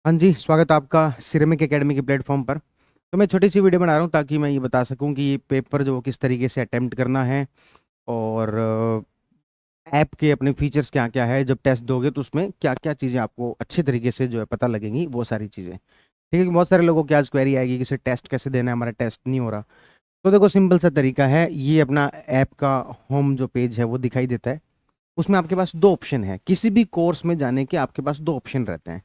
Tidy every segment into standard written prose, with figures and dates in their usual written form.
हाँ जी, स्वागत है आपका सिरेमिक एकेडमी के प्लेटफॉर्म पर। तो मैं छोटी सी वीडियो बना रहा हूँ ताकि मैं ये बता सकूँ कि ये पेपर जो किस तरीके से अटेम्प्ट करना है और ऐप के अपने फीचर्स क्या क्या है। जब टेस्ट दोगे तो उसमें क्या क्या चीज़ें आपको अच्छे तरीके से जो है पता लगेंगी, वो सारी चीज़ें। ठीक है कि बहुत सारे लोगों की आज क्वेरी आएगी कि इसे टेस्ट कैसे देना है, हमारा टेस्ट नहीं हो रहा। तो देखो, सिंपल सा तरीका है। ये अपना ऐप का होम जो पेज है वो दिखाई देता है। उसमें आपके पास दो ऑप्शन है। किसी भी कोर्स में जाने के आपके पास दो ऑप्शन रहते हैं।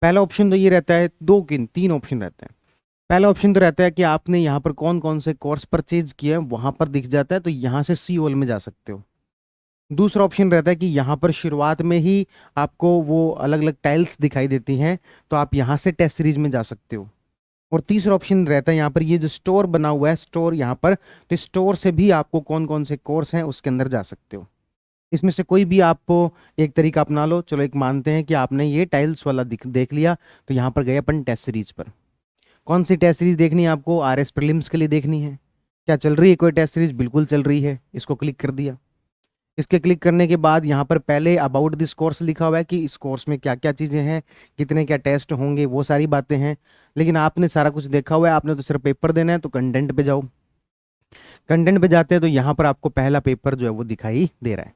पहला ऑप्शन तो ये रहता है, दो किन तीन ऑप्शन रहते हैं। पहला ऑप्शन तो रहता है कि आपने यहाँ पर कौन कौन से कोर्स परचेज किए हैं वहां पर दिख जाता है, तो यहाँ से सी ओल में जा सकते हो। दूसरा ऑप्शन रहता है कि यहाँ पर शुरुआत में ही आपको वो अलग अलग टाइल्स दिखाई देती हैं, तो आप यहाँ से टेस्ट सीरीज में जा सकते हो। और तीसरा ऑप्शन रहता है यहाँ पर, ये जो स्टोर बना हुआ है स्टोर यहाँ पर, तो स्टोर से भी आपको कौन कौन से कोर्स हैं उसके अंदर जा सकते हो। इसमें से कोई भी आपको एक तरीका अपना लो। चलो, एक मानते हैं कि आपने ये टाइल्स वाला देख लिया, तो यहाँ पर गए अपन टेस्ट सीरीज पर। कौन सी टेस्ट सीरीज देखनी है आपको? आरएस प्रीलिम्स के लिए देखनी है। क्या चल रही है कोई टेस्ट सीरीज? बिल्कुल चल रही है। इसको क्लिक कर दिया। इसके क्लिक करने के बाद यहाँ पर पहले अबाउट दिस कोर्स लिखा हुआ है कि इस कोर्स में क्या क्या चीज़ें हैं, कितने क्या टेस्ट होंगे, वो सारी बातें हैं। लेकिन आपने सारा कुछ देखा हुआ है, आपने तो सिर्फ पेपर देना है, तो कंटेंट पे जाओ। कंटेंट पे जाते हैं तो यहाँ पर आपको पहला पेपर जो है वो दिखाई दे रहा है।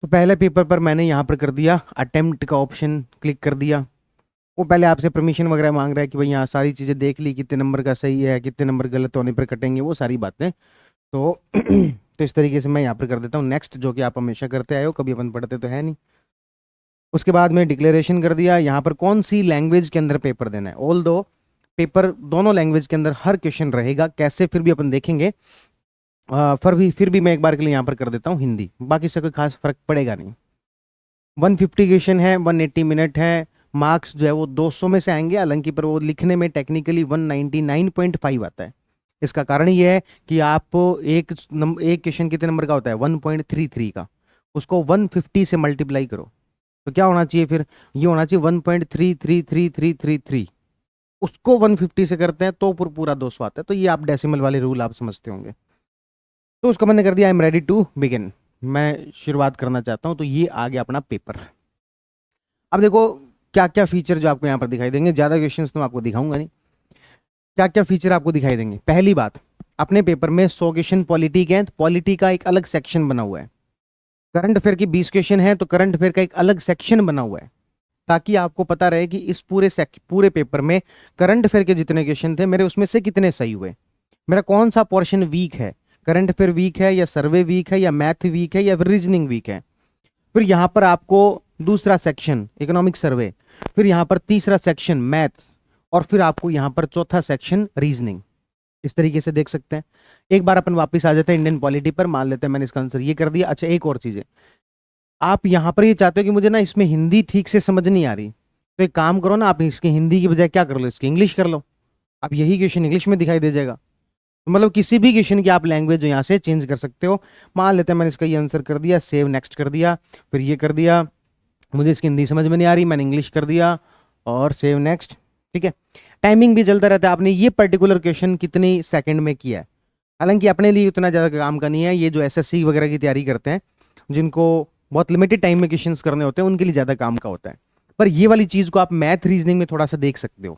तो पहले पेपर पर मैंने यहाँ पर कर दिया अटेम्प्ट का ऑप्शन, क्लिक कर दिया। वो पहले आपसे परमिशन वगैरह मांग रहा है कि भाई यहाँ सारी चीज़ें देख ली, कितने नंबर का सही है, कितने नंबर गलत होने पर कटेंगे, वो सारी बातें। तो तो इस तरीके से मैं यहाँ पर कर देता हूँ नेक्स्ट, जो कि आप हमेशा करते आए हो, कभी अपन पढ़ते तो है नहीं। उसके बाद मैं डिक्लेरेशन कर दिया यहाँ पर कौन सी लैंग्वेज के अंदर पेपर देना है। ऑल दो पेपर दोनों लैंग्वेज के अंदर हर क्वेश्चन रहेगा, कैसे फिर भी अपन देखेंगे। फिर भी मैं एक बार के लिए यहाँ पर कर देता हूँ हिंदी, बाकी से कोई खास फर्क पड़ेगा नहीं। 150 क्वेश्चन है, 180 मिनट है। मार्क्स जो है वो 200 में से आएंगे, हालांकि पर वो लिखने में टेक्निकली 199.5 आता है। इसका कारण ये है कि आप एक क्वेश्चन कितने नंबर का होता है? 1.33 का। उसको 150 से मल्टीप्लाई करो, तो क्या होना चाहिए फिर? ये होना चाहिए 1.333333। उसको 150 से करते हैं तो पूरा 200 आता है। तो ये आप डेसिमल वाले रूल आप समझते होंगे। तो उसको मैंने कर दिया, I am ready to begin. मैं शुरुआत करना चाहता हूं। तो ये आ गया अपना पेपर। अब देखो क्या क्या फीचर जो आपको यहाँ पर दिखाई देंगे। ज्यादा क्वेश्चंस तो मैं आपको दिखाऊंगा नहीं। क्या क्या फीचर आपको दिखाई देंगे? पहली बात, अपने पेपर में 100 क्वेश्चन पॉलिटी के हैं, तो पॉलिटी का एक अलग सेक्शन बना हुआ है। करंट अफेयर की 20 क्वेश्चन है, तो करंट अफेयर का एक अलग सेक्शन बना हुआ है, ताकि आपको पता रहे कि इस पूरे पेपर में करंट अफेयर के जितने क्वेश्चन थे मेरे, उसमें से कितने सही हुए। मेरा कौन सा पोर्शन वीक है? करंट अफेयर वीक है, या सर्वे वीक है, या मैथ वीक है, या फिर रीजनिंग वीक है। फिर यहाँ पर आपको दूसरा सेक्शन इकोनॉमिक सर्वे, फिर यहाँ पर तीसरा सेक्शन मैथ, और फिर आपको यहाँ पर चौथा सेक्शन रीजनिंग। इस तरीके से देख सकते हैं। एक बार अपन वापस आ जाते हैं इंडियन पॉलिटी पर। मान लेते हैं मैंने इसका आंसर ये कर दिया। अच्छा, एक और चीज है, आप यहाँ पर ये चाहते हो कि मुझे ना इसमें हिंदी ठीक से समझ नहीं आ रही, तो एक काम करो ना, आप इसके हिंदी की बजाय क्या कर लो, इसकी इंग्लिश कर लो। अब यही क्वेश्चन इंग्लिश में दिखाई दे जाएगा। तो मतलब किसी भी क्वेश्चन की आप लैंग्वेज यहाँ से चेंज कर सकते हो। मान लेते हैं मैंने इसका ये आंसर कर दिया, सेव नेक्स्ट कर दिया, फिर ये कर दिया, मुझे इसकी हिंदी समझ में नहीं आ रही, मैंने इंग्लिश कर दिया और सेव नेक्स्ट। ठीक है। टाइमिंग भी चलता रहता है। आपने ये पर्टिकुलर क्वेश्चन कितनी सेकंड में किया है। हालांकि अपने लिए उतना ज़्यादा काम का नहीं है, ये जो एसएससी वगैरह की तैयारी करते हैं, जिनको बहुत लिमिटेड टाइम में क्वेश्चंस करने होते हैं, उनके लिए ज़्यादा काम का होता है। पर ये वाली चीज़ को आप मैथ रीजनिंग में थोड़ा सा देख सकते हो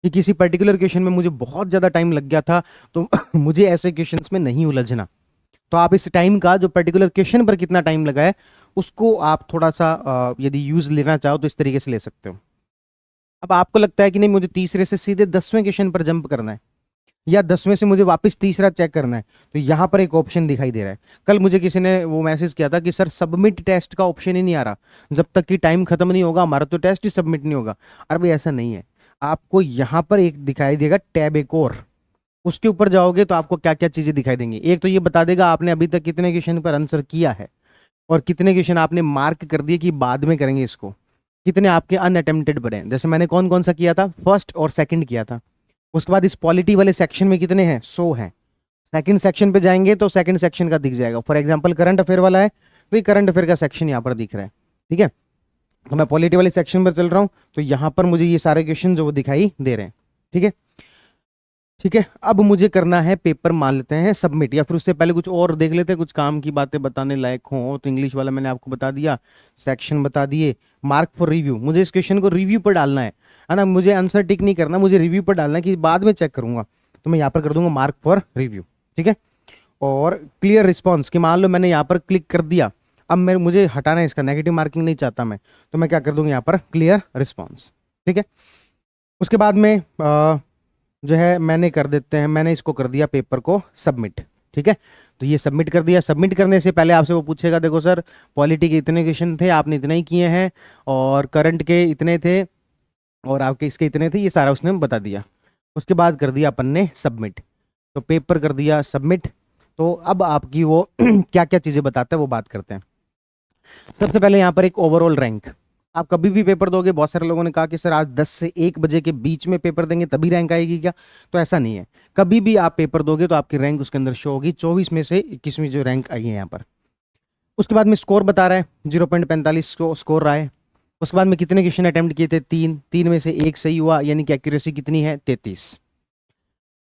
कि किसी पर्टिकुलर क्वेश्चन में मुझे बहुत ज़्यादा टाइम लग गया था, तो मुझे ऐसे क्वेश्चंस में नहीं उलझना। तो आप इस टाइम का जो पर्टिकुलर क्वेश्चन पर कितना टाइम लगा है, उसको आप थोड़ा सा यदि यूज लेना चाहो तो इस तरीके से ले सकते हो। अब आपको लगता है कि नहीं, मुझे तीसरे से सीधे 10वें क्वेश्चन पर जंप करना है, या 10वें से मुझे वापस तीसरा चेक करना है, तो यहाँ पर एक ऑप्शन दिखाई दे रहा है। कल मुझे किसी ने वो मैसेज किया था कि सर सबमिट टेस्ट का ऑप्शन ही नहीं आ रहा, जब तक कि टाइम खत्म नहीं होगा हमारा तो टेस्ट ही सबमिट नहीं होगा। अरे भाई ऐसा नहीं है। आपको यहाँ पर एक दिखाई देगा टैब एक और, उसके ऊपर जाओगे तो आपको क्या क्या चीजें दिखाई देंगी। एक तो ये बता देगा आपने अभी तक कितने क्वेश्चन पर आंसर किया है, और कितने क्वेश्चन आपने मार्क कर दिए कि बाद में करेंगे इसको, कितने आपके अनअटेम्प्टेड पड़े हैं। जैसे मैंने कौन कौन सा किया था, फर्स्ट और सेकंड किया था। उसके बाद इस पॉलिटी वाले सेक्शन में कितने हैं, 100 हैं। सेकंड सेक्शन पे जाएंगे तो सेकंड सेक्शन का दिख जाएगा। फॉर एग्जांपल करंट अफेयर वाला है, तो ये करंट अफेयर का सेक्शन यहाँ पर दिख रहा है। ठीक है। तो मैं पॉलिटी वाले सेक्शन पर चल रहा हूँ, तो यहाँ पर मुझे ये सारे क्वेश्चन जो वो दिखाई दे रहे हैं। ठीक है। ठीक है, अब मुझे करना है पेपर, मान लेते हैं सबमिट, या फिर उससे पहले कुछ और देख लेते हैं, कुछ काम की बातें बताने लायक हो तो। इंग्लिश वाला मैंने आपको बता दिया, सेक्शन बता दिए, मार्क फॉर रिव्यू, मुझे इस क्वेश्चन को रिव्यू पर डालना है ना, मुझे आंसर टिक नहीं करना, मुझे रिव्यू पर डालना है कि बाद में चेक करूंगा, तो मैं यहाँ पर कर दूंगा मार्क फॉर रिव्यू। ठीक है, और क्लियर रिस्पॉन्स कि मान लो मैंने यहाँ पर क्लिक कर दिया, अब मैं मुझे हटाना है, इसका नेगेटिव मार्किंग नहीं चाहता मैं, तो मैं क्या कर दूंगा यहाँ पर क्लियर रिस्पॉन्स। ठीक है, उसके बाद में जो है मैंने कर देते हैं, मैंने इसको कर दिया पेपर को सबमिट। ठीक है, तो ये सबमिट कर दिया। सबमिट करने से पहले आपसे वो पूछेगा, देखो सर पॉलिटी के इतने क्वेश्चन थे, आपने इतने ही किए हैं, और करंट के इतने थे, और आपके इसके इतने थे, ये सारा उसने बता दिया। उसके बाद कर दिया अपन ने सबमिट, तो पेपर कर दिया सबमिट। तो अब आपकी वो क्या क्या चीज़ें बताता है वो बात करते हैं। सबसे पहले यहाँ पर एक ओवरऑल रैंक, आप कभी भी पेपर दोगे, बहुत सारे लोगों ने कहा कि सर आज 10 से 1 बजे के बीच में पेपर देंगे तभी रैंक आएगी क्या, तो ऐसा नहीं है। कभी भी आप पेपर दोगे तो आपकी रैंक उसके अंदर शो होगी। 24 में से 21वीं जो रैंक आई है यहाँ पर। उसके बाद में स्कोर बता रहा है, 0.45 स्कोर रहा है। उसके बाद में कितने क्वेश्चन अटेम्प्ट किए थे, 3, 3 में से 1 सही हुआ, यानी कि एक्यूरेसी कितनी है, 33।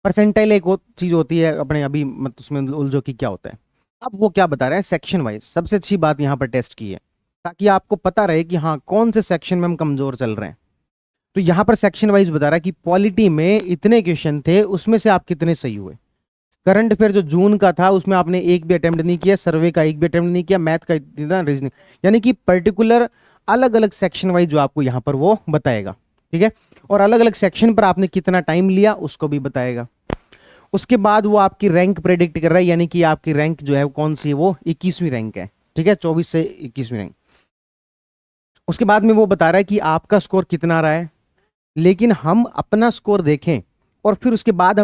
परसेंटाइल एक वो चीज होती है अपने, अभी मत उसमें उलझो कि क्या होता है। अब वो क्या बता रहा है, सेक्शन वाइज सबसे अच्छी बात यहाँ पर टेस्ट की है, ताकि आपको पता रहे कि हाँ कौन से सेक्शन में हम कमजोर चल रहे हैं। तो यहाँ पर सेक्शन वाइज बता रहा है कि पॉलिटी में इतने क्वेश्चन थे, उसमें से आप कितने सही हुए। करंट अफेयर जो जून का था उसमें आपने एक भी अटेम्प्ट नहीं किया, सर्वे का एक भी अटेम्प्ट नहीं किया, मैथ का इतना, रीजनिंग, यानी कि पर्टिकुलर अलग अलग सेक्शन वाइज जो आपको यहाँ पर वो बताएगा। ठीक है, और अलग अलग सेक्शन पर आपने कितना टाइम लिया उसको भी बताएगा। उसके बाद वो आपकी रैंक प्रेडिक्ट कर रहा है, यानी कि आपकी रैंक जो है कौन सी है, वो 21वीं रैंक है। ठीक है, 24 से 21वीं रैंक। उसके बाद में वो बता रहा है कि आपका स्कोर कितना रहा है, लेकिन हम अपना स्कोर देखें और फिर उसके बाद